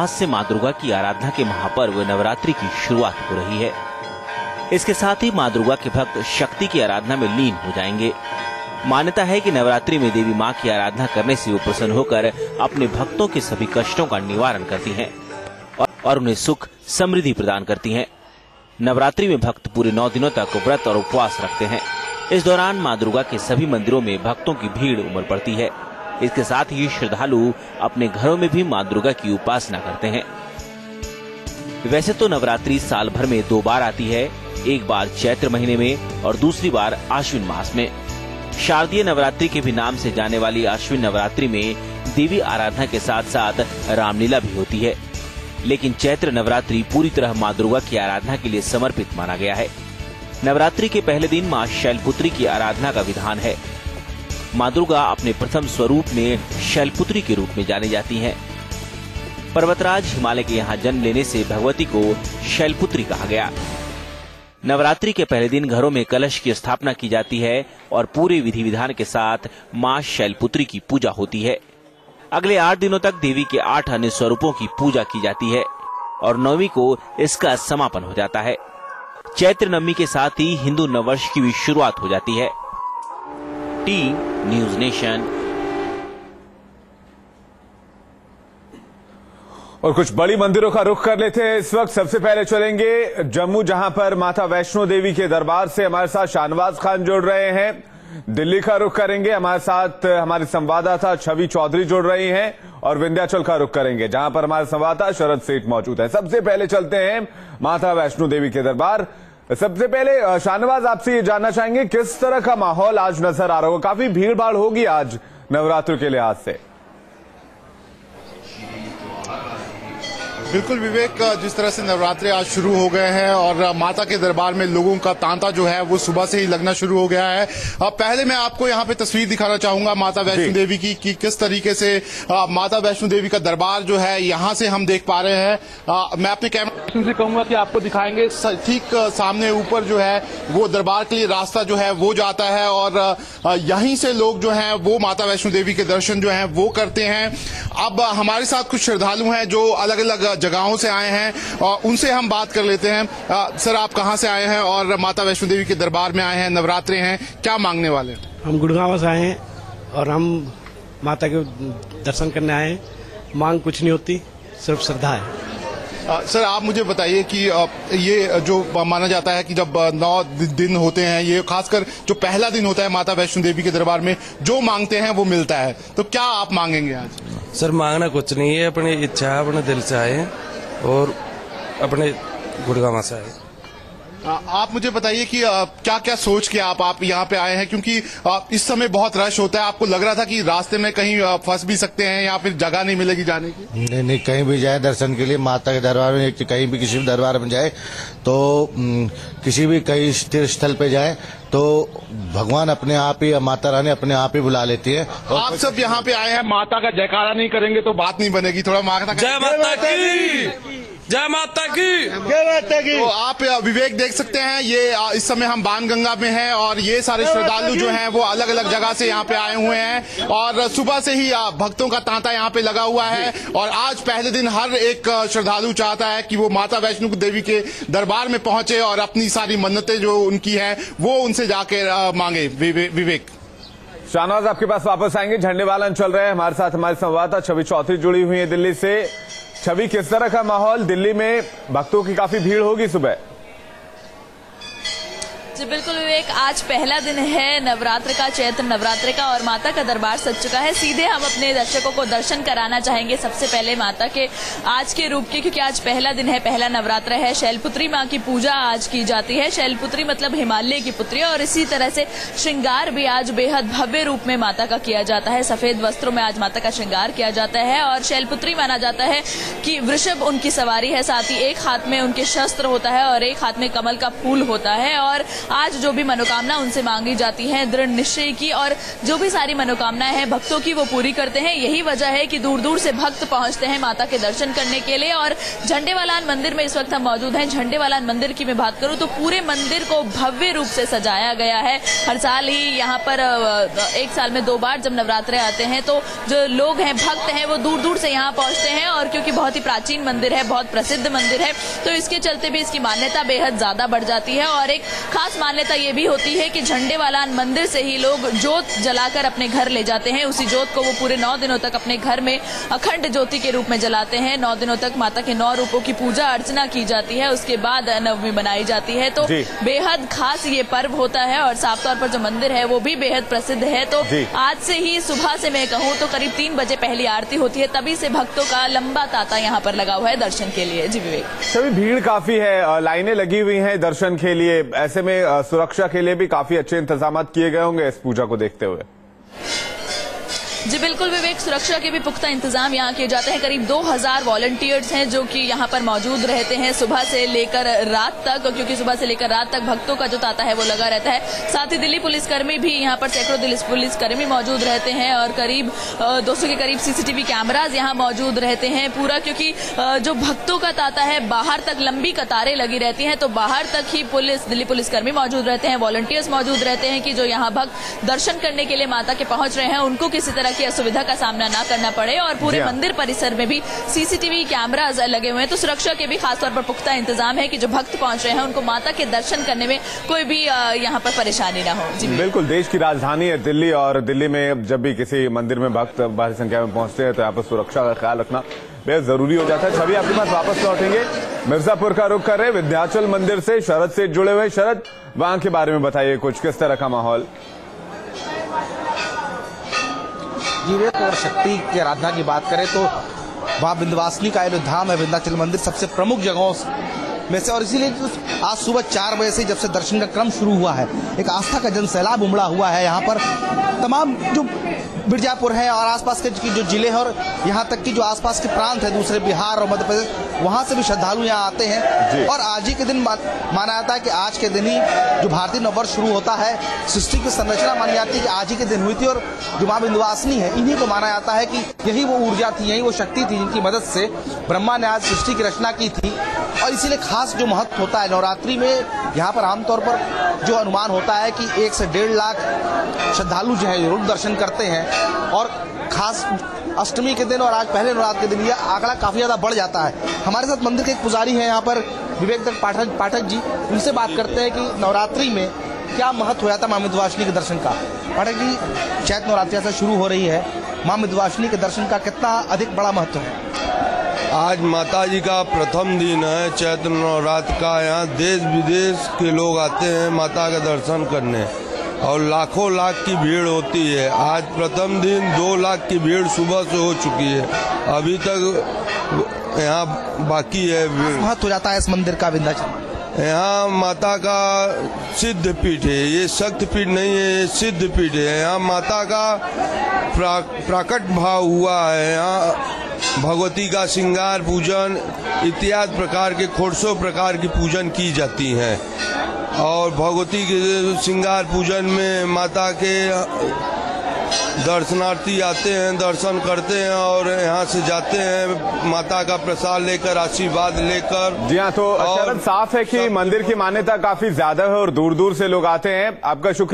आज से माँ दुर्गा की आराधना के महापर्व नवरात्रि की शुरुआत हो रही है। इसके साथ ही माँ दुर्गा के भक्त शक्ति की आराधना में लीन हो जाएंगे। मान्यता है कि नवरात्रि में देवी माँ की आराधना करने से वो प्रसन्न होकर अपने भक्तों के सभी कष्टों का निवारण करती हैं और उन्हें सुख समृद्धि प्रदान करती हैं। नवरात्रि में भक्त पूरे 9 दिनों तक व्रत और उपवास रखते हैं। इस दौरान माँ दुर्गा के सभी मंदिरों में भक्तों की भीड़ उमड़ पड़ती है। इसके साथ ही श्रद्धालु अपने घरों में भी माँ दुर्गा की उपासना करते हैं। वैसे तो नवरात्रि साल भर में 2 बार आती है, एक बार चैत्र महीने में और दूसरी बार आश्विन मास में। शारदीय नवरात्रि के भी नाम से जाने वाली आश्विन नवरात्रि में देवी आराधना के साथ साथ रामलीला भी होती है। लेकिन चैत्र नवरात्रि पूरी तरह माँ दुर्गा की आराधना के लिए समर्पित माना गया है। नवरात्रि के पहले दिन माँ शैलपुत्री की आराधना का विधान है। माँ दुर्गा अपने प्रथम स्वरूप में शैलपुत्री के रूप में जानी जाती हैं। पर्वतराज हिमालय के यहाँ जन्म लेने से भगवती को शैलपुत्री कहा गया। नवरात्रि के पहले दिन घरों में कलश की स्थापना की जाती है और पूरे विधि विधान के साथ माँ शैलपुत्री की पूजा होती है। अगले 8 दिनों तक देवी के 8 अन्य स्वरूपों की पूजा की जाती है और 9वीं को इसका समापन हो जाता है। चैत्र नवमी के साथ ही हिंदू नववर्ष की भी शुरुआत हो जाती है। T news nation. और कुछ बड़ी मंदिरों का रुख कर लेते हैं। इस वक्त सबसे पहले चलेंगे जम्मू, जहां पर माता वैष्णो देवी के दरबार से हमारे साथ शाहनवाज खान जुड़ रहे हैं। दिल्ली का रुख करेंगे, हमारे साथ हमारे संवाददाता छवि चौधरी जुड़ रही हैं और विंध्याचल का रुख करेंगे, जहां पर हमारे संवाददाता शरद सेठ मौजूद है। सबसे पहले चलते हैं माता वैष्णो देवी के दरबार। सबसे पहले शाहनवाज, आपसे ये जानना चाहेंगे किस तरह का माहौल आज नजर आ रहा होगा? काफी भीड़ भाड़ होगी आज नवरात्र के लिहाज से। बिल्कुल विवेक, जिस तरह से नवरात्रे आज शुरू हो गए हैं और माता के दरबार में लोगों का तांता जो है वो सुबह से ही लगना शुरू हो गया है। पहले मैं आपको यहाँ पे तस्वीर दिखाना चाहूंगा माता वैष्णो देवी की कि किस तरीके से माता वैष्णो देवी का दरबार जो है यहाँ से हम देख पा रहे हैं। मैं अपने कैमरा से कहूंगा कि आपको दिखाएंगे। ठीक सामने ऊपर जो है वो दरबार के लिए रास्ता जो है वो जाता है और यहीं से लोग जो है वो माता वैष्णो देवी के दर्शन जो है वो करते हैं। अब हमारे साथ कुछ श्रद्धालु हैं जो अलग अलग जगहों से आए हैं और उनसे हम बात कर लेते हैं। सर, आप कहां से आए हैं और माता वैष्णो देवी के दरबार में आए हैं, नवरात्रे हैं, क्या मांगने वाले हैं? हम गुड़गांव से आए हैं और हम माता के दर्शन करने आए हैं। मांग कुछ नहीं होती, सिर्फ श्रद्धा है। सर, आप मुझे बताइए कि ये जो माना जाता है कि जब 9 दिन होते हैं, ये खासकर जो पहला दिन होता है माता वैष्णो देवी के दरबार में, जो मांगते हैं वो मिलता है, तो क्या आप मांगेंगे आज? सर, मांगना कुछ नहीं है, अपनी इच्छा है, अपने दिल से आए हैं और अपने गुड़गांव से आए। आप मुझे बताइए कि क्या क्या सोच के आप यहाँ पे आए हैं, क्योंकि इस समय बहुत रश होता है। आपको लग रहा था कि रास्ते में कहीं फंस भी सकते हैं या फिर जगह नहीं मिलेगी जाने की? नहीं, कहीं भी जाए दर्शन के लिए माता के दरबार में, कहीं भी किसी भी दरबार में जाए तो किसी भी कहीं तीर्थ स्थल पे जाए तो भगवान अपने आप ही, माता रानी अपने आप ही बुला लेती है। आप सब यहाँ पे आए हैं, माता का जयकारा नहीं करेंगे तो बात नहीं बनेगी। थोड़ा माता का जय माता की, जय माता की, जय माता की। तो आप विवेक देख सकते हैं, ये इस समय हम बाणगंगा में हैं और ये सारे श्रद्धालु जो हैं वो अलग अलग जगह से यहाँ पे आए हुए हैं और सुबह से ही भक्तों का तांता यहाँ पे लगा हुआ है। और आज पहले दिन हर एक श्रद्धालु चाहता है कि वो माता वैष्णो देवी के दरबार में पहुंचे और अपनी सारी मन्नतें जो उनकी है वो उनसे जाके मांगे। विवेक, शाहनवाज आपके पास वापस आएंगे। झंडेवालन चल रहे हैं, हमारे साथ हमारे संवाददाता छवि चौधरी जुड़ी हुई है दिल्ली से। छवि, किस तरह का माहौल? दिल्ली में भक्तों की काफी भीड़ होगी सुबह। जी बिल्कुल विवेक, आज पहला दिन है नवरात्र का, चैत्र नवरात्र का, और माता का दरबार सज चुका है। सीधे हम अपने दर्शकों को दर्शन कराना चाहेंगे सबसे पहले माता के आज के रूप के, क्योंकि आज पहला दिन है, पहला नवरात्र है। शैलपुत्री माँ की पूजा आज की जाती है। शैलपुत्री मतलब हिमालय की पुत्री, और इसी तरह से श्रृंगार भी आज बेहद भव्य रूप में माता का किया जाता है। सफेद वस्त्रों में आज माता का श्रृंगार किया जाता है और शैलपुत्री माना जाता है कि वृषभ उनकी सवारी है, साथ ही एक हाथ में उनके शस्त्र होता है और एक हाथ में कमल का फूल होता है। और आज जो भी मनोकामना उनसे मांगी जाती है दृढ़ निश्चय की, और जो भी सारी मनोकामनाएं हैं भक्तों की वो पूरी करते हैं। यही वजह है कि दूर दूर से भक्त पहुंचते हैं माता के दर्शन करने के लिए। और झंडेवालान मंदिर में इस वक्त हम मौजूद हैं। झंडेवालान मंदिर की मैं बात करूं तो पूरे मंदिर को भव्य रूप से सजाया गया है। हर साल ही यहाँ पर एक साल में 2 बार जब नवरात्रे आते हैं तो जो लोग हैं, भक्त हैं, वो दूर दूर से यहाँ पहुंचते हैं। और क्योंकि बहुत ही प्राचीन मंदिर है, बहुत प्रसिद्ध मंदिर है, तो इसके चलते भी इसकी मान्यता बेहद ज्यादा बढ़ जाती है। और एक खास मान्यता ये भी होती है कि झंडेवालान मंदिर से ही लोग जोत जलाकर अपने घर ले जाते हैं। उसी जोत को वो पूरे 9 दिनों तक अपने घर में अखंड ज्योति के रूप में जलाते हैं। 9 दिनों तक माता के 9 रूपों की पूजा अर्चना की जाती है। उसके बाद नवमी मनाई जाती है। तो बेहद खास ये पर्व होता है। और साफ तौर पर जो मंदिर है वो भी बेहद प्रसिद्ध है। तो आज से ही सुबह से मैं कहूँ तो करीब 3 बजे पहली आरती होती है, तभी से भक्तों का लंबा तांता यहाँ पर लगा हुआ है दर्शन के लिए। जी विवेक, सभी भीड़ काफी है, लाइनें लगी हुई हैं दर्शन के लिए। ऐसे में सुरक्षा के लिए भी काफी अच्छे इंतजाम किए गए होंगे इस पूजा को देखते हुए। जी बिल्कुल विवेक, सुरक्षा के भी पुख्ता इंतजाम यहाँ किए जाते हैं। करीब 2000 वॉलंटियर्स हैं जो कि यहाँ पर मौजूद रहते हैं सुबह से लेकर रात तक, क्योंकि सुबह से लेकर रात तक भक्तों का जो तांता है वो लगा रहता है। साथ ही दिल्ली पुलिसकर्मी भी यहाँ पर सैकड़ों पुलिसकर्मी मौजूद रहते हैं। और करीब 200 के करीब सीसीटीवी कैमराज यहाँ मौजूद रहते हैं पूरा, क्योंकि जो भक्तों का तांता है बाहर तक लंबी कतारें लगी रहती हैं, तो बाहर तक ही दिल्ली पुलिसकर्मी मौजूद रहते हैं, वॉलंटियर्स मौजूद रहते हैं कि जो यहाँ भक्त दर्शन करने के लिए माता के पहुंच रहे हैं उनको किसी तरह की असुविधा का सामना ना करना पड़े। और पूरे मंदिर परिसर में भी सीसीटीवी कैमराज लगे हुए हैं। तो सुरक्षा के भी खासतौर पर पुख्ता इंतजाम है कि जो भक्त पहुंच रहे हैं उनको माता के दर्शन करने में कोई भी यहाँ पर परेशानी ना हो। जी बिल्कुल, देश की राजधानी है दिल्ली, और दिल्ली में जब भी किसी मंदिर में भक्त भारी संख्या में पहुंचते हैं तो यहाँ पर सुरक्षा का ख्याल रखना बेहद जरूरी हो जाता है। छवि आपके पास वापस लौटेंगे, मिर्जापुर का रुख कर रहे विंध्याचल मंदिर से शरद से जुड़े हुए। शरद, वहां के बारे में बताइए कुछ, किस तरह का माहौल? विवेक, और शक्ति की आराधना की बात करें तो वहाँ विंध्यवासिनी का जो धाम है विंध्याचल मंदिर सबसे प्रमुख जगहों में से, और इसीलिए आज सुबह 4 बजे से जब से दर्शन का क्रम शुरू हुआ है, एक आस्था का जनसैलाब उमड़ा हुआ है। यहाँ पर तमाम जो मिर्जापुर है और आसपास के जो जिले हैं और यहाँ तक कि जो आसपास के प्रांत है दूसरे बिहार और मध्य प्रदेश, वहाँ से भी श्रद्धालु यहाँ आते हैं। और आज ही के दिन माना जाता है कि आज के दिन ही जो भारतीय नववर्ष शुरू होता है, सृष्टि की संरचना मानी जाती है कि आज ही के दिन हुई थी। और जो माँ विंध्यवासिनी है, इन्हीं को माना जाता है कि यही वो ऊर्जा थी, यही वो शक्ति थी जिनकी मदद से ब्रह्मा ने आज सृष्टि की रचना की थी। और इसीलिए खास जो महत्व होता है नवरात्रि में, यहाँ पर आमतौर पर जो अनुमान होता है कि 1 से 1.5 लाख श्रद्धालु जो है जरूर दर्शन करते हैं। और खास अष्टमी के दिन और आज पहले नवरात्र के दिन यह आंकड़ा काफी ज्यादा बढ़ जाता है। हमारे साथ मंदिर के एक पुजारी हैं यहाँ पर, विवेक दत्त पाठक जी, उनसे बात करते हैं कि नवरात्रि में क्या महत्व हो जाता है माँ विंध्यवासिनी के दर्शन का। पाठक जी, चैत्र नवरात्रि से शुरू हो रही है, माँ विंध्यवासिनी के दर्शन का कितना अधिक बड़ा महत्व है? आज माता जी का प्रथम दिन है चैत्र नवरात्र का। यहाँ देश विदेश के लोग आते हैं माता का दर्शन करने और लाखों लाख की भीड़ होती है। आज प्रथम दिन 2 लाख की भीड़ सुबह से हो चुकी है, अभी तक यहाँ बाकी है भीड़। महत्व हो जाता है इस मंदिर का विंध्याचल। यहाँ माता का सिद्ध पीठ है, ये शक्त पीठ नहीं है, ये सिद्ध पीठ है। यहाँ माता का प्राकट भाव हुआ है। यहाँ भगवती का श्रृंगार पूजन इत्यादि प्रकार के 150 प्रकार की पूजन की जाती हैं। और भगवती के श्रृंगार पूजन में माता के दर्शनार्थी आते हैं, दर्शन करते हैं और यहाँ से जाते हैं माता का प्रसाद लेकर, आशीर्वाद लेकर। जी हाँ, तो शरद, साफ है कि मंदिर की मान्यता काफी ज्यादा है और दूर दूर से लोग आते हैं। आपका शुक्रिया।